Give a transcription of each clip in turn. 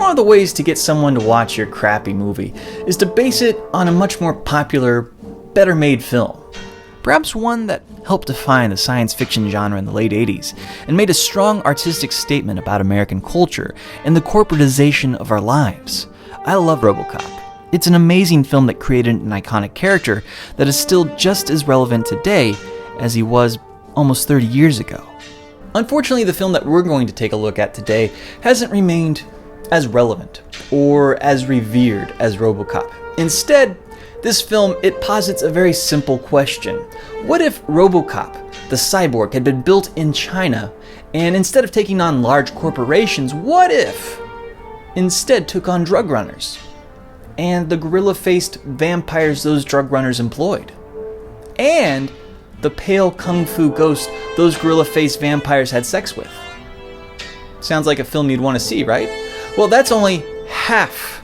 one of the ways to get someone to watch your crappy movie is to base it on a much more popular, better made film. Perhaps one that helped define the science fiction genre in the late 80s and made a strong artistic statement about American culture and the corporatization of our lives. I love Robocop. It's an amazing film that created an iconic character that is still just as relevant today as he was almost 30 years ago. Unfortunately, the film that we're going to take a look at today hasn't remained as relevant or as revered as Robocop. Instead, this film, it posits a very simple question. What if Robocop, the cyborg, had been built in China, and instead of taking on large corporations, what if instead took on drug runners and the gorilla-faced vampires those drug runners employed, and the pale kung fu ghost those gorilla-faced vampires had sex with? Sounds like a film you'd want to see, right? Well, that's only half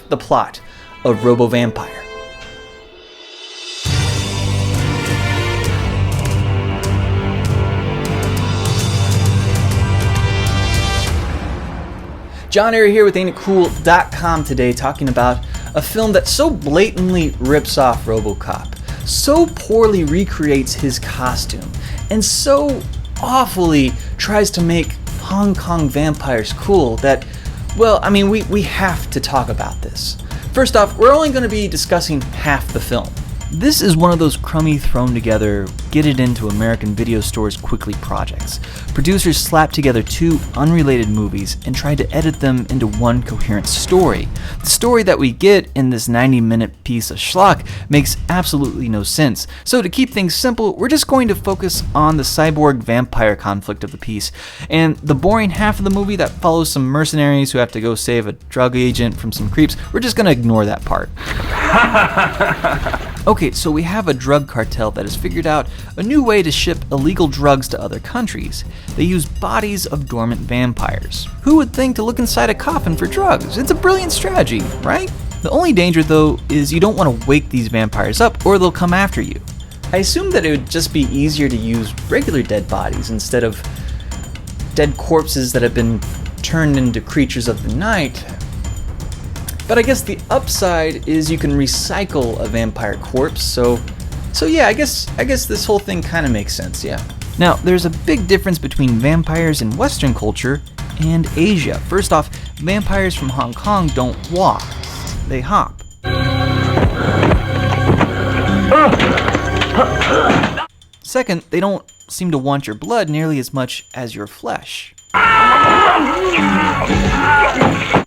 the plot of Robo Vampire. John Airy here with AintItCool.com today, talking about a film that so blatantly rips off Robocop, so poorly recreates his costume, and so awfully tries to make Hong Kong vampires cool that, well, I mean, we have to talk about this. First off, we're only going to be discussing half the film. This is one of those crummy thrown together, get it into American video stores quickly projects. Producers slapped together two unrelated movies and tried to edit them into one coherent story. The story that we get in this 90-minute piece of schlock makes absolutely no sense. So to keep things simple, we're just going to focus on the cyborg-vampire conflict of the piece, and the boring half of the movie that follows some mercenaries who have to go save a drug agent from some creeps, we're just going to ignore that part. Okay, so we have a drug cartel that has figured out a new way to ship illegal drugs to other countries. They use bodies of dormant vampires. Who would think to look inside a coffin for drugs? It's a brilliant strategy, right? The only danger, though, is you don't want to wake these vampires up or they'll come after you. I assume that it would just be easier to use regular dead bodies instead of dead corpses that have been turned into creatures of the night. But I guess the upside is you can recycle a vampire corpse, so yeah, I guess this whole thing kind of makes sense, yeah. Now, there's a big difference between vampires in Western culture and Asia. First off, vampires from Hong Kong don't walk, they hop. Second, they don't seem to want your blood nearly as much as your flesh.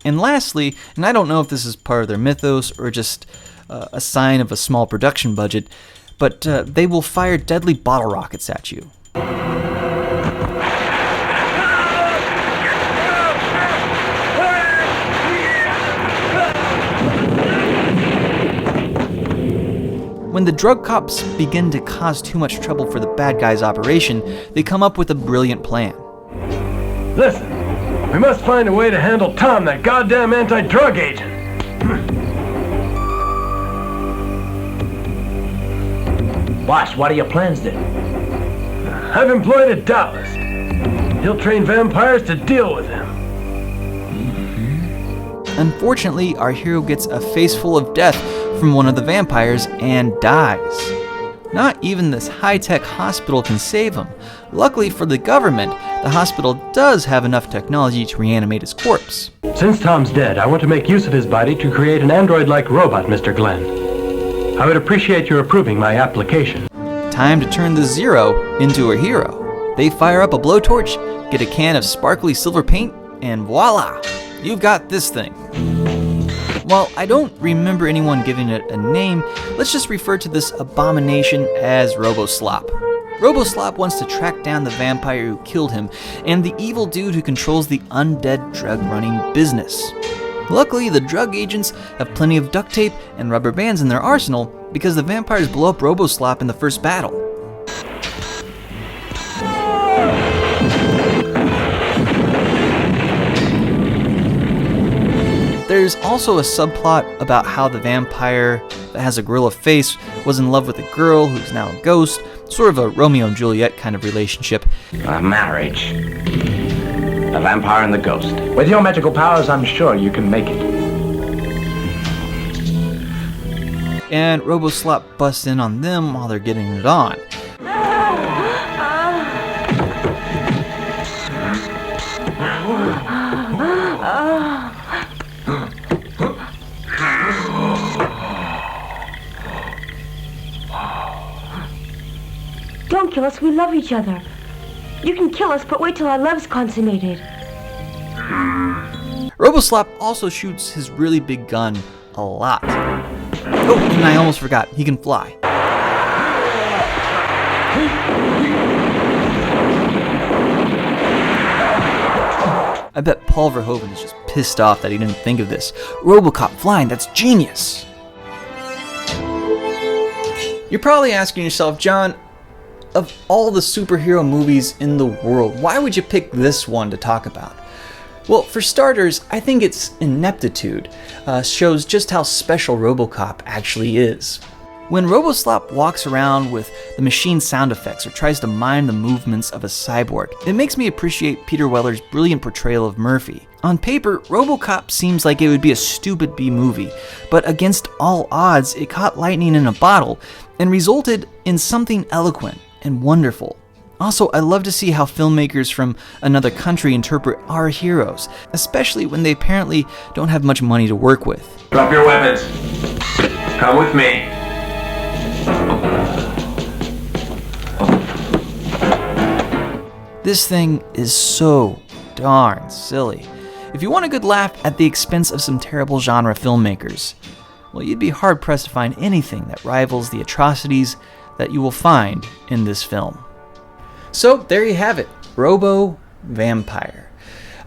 And lastly, and I don't know if this is part of their mythos or just a sign of a small production budget, but they will fire deadly bottle rockets at you. When the drug cops begin to cause too much trouble for the bad guys' operation, they come up with a brilliant plan. Listen, we must find a way to handle Tom, that goddamn anti-drug agent. Boss, what are your plans then? I've employed a Taoist. He'll train vampires to deal with him. Unfortunately, our hero gets a face full of death from one of the vampires and dies. Not even this high-tech hospital can save him. Luckily for the government, the hospital does have enough technology to reanimate his corpse. Since Tom's dead, I want to make use of his body to create an android-like robot, Mr. Glenn. I would appreciate your approving my application. Time to turn the Zero into a hero. They fire up a blowtorch, get a can of sparkly silver paint, and voila! You've got this thing. While I don't remember anyone giving it a name, let's just refer to this abomination as Robo Slop. Robo Slop wants to track down the vampire who killed him and the evil dude who controls the undead drug running business. Luckily, the drug agents have plenty of duct tape and rubber bands in their arsenal because the vampires blow up Robo Slop in the first battle. There's also a subplot about how the vampire that has a gorilla face was in love with a girl who's now a ghost, sort of a Romeo and Juliet kind of relationship. Marriage. A vampire and the ghost. With your magical powers, I'm sure you can make it. And Robo Slop busts in on them while they're getting it on. Don't kill us, we love each other. You can kill us, but wait till our love's consummated. Robo Slop also shoots his really big gun a lot. Oh, and I almost forgot, he can fly. I bet Paul Verhoeven is just pissed off that he didn't think of this. Robocop flying, that's genius! You're probably asking yourself, John, of all the superhero movies in the world, why would you pick this one to talk about? Well, for starters, I think its ineptitude shows just how special Robocop actually is. When RoboSlop walks around with the machine sound effects or tries to mime the movements of a cyborg, it makes me appreciate Peter Weller's brilliant portrayal of Murphy. On paper, Robocop seems like it would be a stupid B-movie, but against all odds, it caught lightning in a bottle and resulted in something eloquent and wonderful. Also, I love to see how filmmakers from another country interpret our heroes, especially when they apparently don't have much money to work with. Drop your weapons. Come with me. This thing is so darn silly. If you want a good laugh at the expense of some terrible genre filmmakers, well, you'd be hard-pressed to find anything that rivals the atrocities that you will find in this film. So, there you have it, Robo Vampire.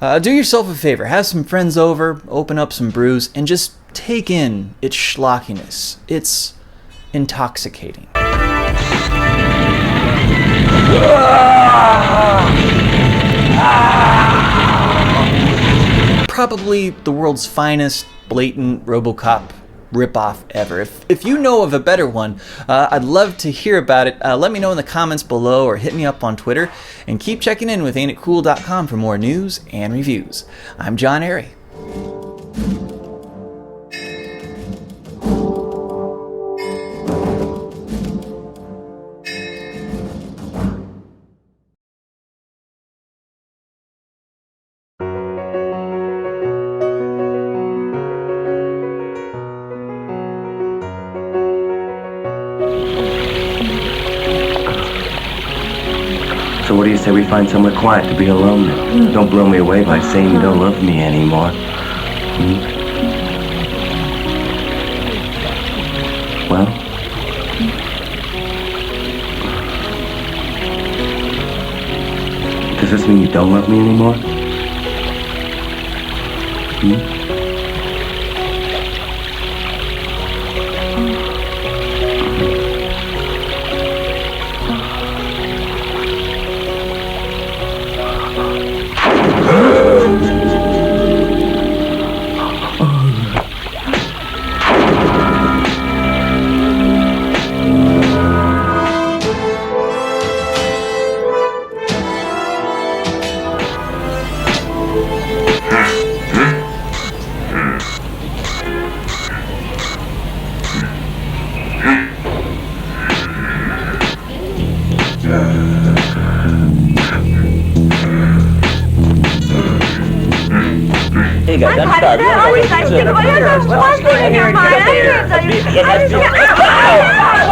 Do yourself a favor, have some friends over, open up some brews, and just take in its schlockiness. It's intoxicating. Probably the world's finest blatant Robocop ripoff ever. If you know of a better one, I'd love to hear about it. Let me know in the comments below or hit me up on Twitter, and keep checking in with AintItCool.com for more news and reviews. I'm John Airy. So what do you say we find somewhere quiet to be alone now? Don't blow me away by saying you don't love me anymore. Well? Does this mean you don't love me anymore? Hey guys, I'm sorry. Always nice to get one thing in your mind. I didn't tell you.